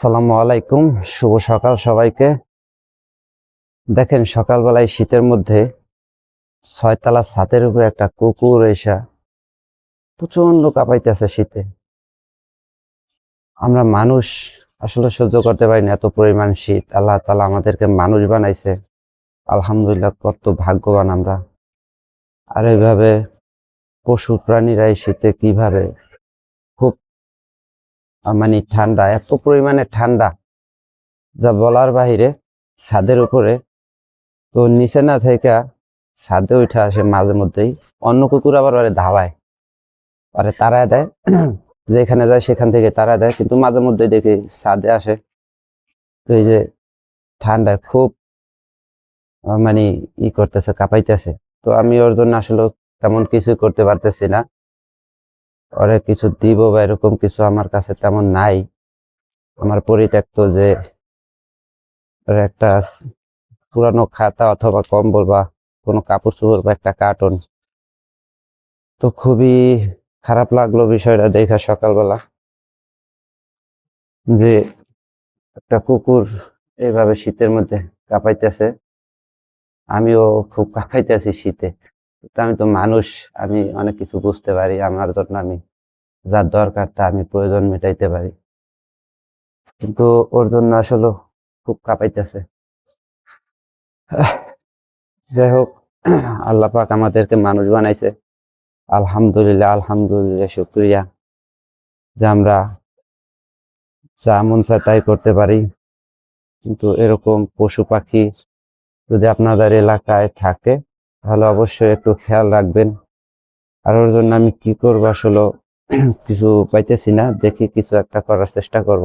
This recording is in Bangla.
আসসালামু আলাইকুম, শুভ সকাল সবাইকে। দেখেন, সকালবেলায় শীতের মধ্যে ছয়তলা ছাদের উপরে একটা কুকুর এসা প্রচন্ড কাঁপাইতেছে শীতে। আমরা মানুষ আসলে সহ্য করতে পারি না এত পরিমাণ শীত। আল্লাহ তাআলা আমাদেরকে মানুষ বানাইছে, আলহামদুলিল্লাহ, কত ভাগ্যবান আমরা। আর এইভাবে পশু প্রাণীরা এই শীতে কিভাবে খুব মানে ঠান্ডা, এত পরিমাণে ঠান্ডা যা বলার বাহিরে। ছাদের উপরে তো নিচে না থেকে ছাদে উঠে আসে মাঝে মধ্যেই। অন্য কুকুর আবার ওরে ধাওয়ায়, ওরে তাড়ায় দেয়, যেখানে যায় সেখান থেকে তাড়ায় দেয়, কিন্তু মাঝে মধ্যে দেখি ছাদে আসে। তো এই যে ঠান্ডায় খুব মানে করতেছে, কাঁপাইতেছে। তো আমি ওর জন্য আসলে তেমন কিছু করতে পারতেছি না, ওরে কিছু দিব বা এরকম কিছু আমার কাছে তেমন নাই। আমার পরিত্যক্ত যে ওর একটা পুরানো খাতা অথবা কম্বল বা কোনো কাপড় চোপড় বা একটা কার্টন। তো খুবই খারাপ লাগলো বিষয়টা দেখা সকালবেলা, যে একটা কুকুর এইভাবে শীতের মধ্যে কাঁপাইতেছে। আমিও খুব কাঁপাইতেছি শীতে, কিন্তু আমি তো মানুষ, আমি অনেক কিছু বুঝতে পারি। আমার জন্য আমি যার দরকার তা আমি প্রয়োজন মেটাইতে পারি, কিন্তু ওর জন্য আসলে খুব কাঁপাইতেছে। যাই হোক, আল্লাহ পাক আমাদেরকে মানুষ বানাইছে, আলহামদুলিল্লাহ, আলহামদুলিল্লাহ, শুকরিয়া যে আমরা যা মন চায় তাই করতে পারি। কিন্তু এরকম পশু পাখি যদি আপনাদের এলাকায় থাকে তাহলে অবশ্যই একটু খেয়াল রাখবেন। আর ওর জন্য আমি কি করবো আসলে কিছু পাইতেছি না, দেখি কিছু একটা করার চেষ্টা করব।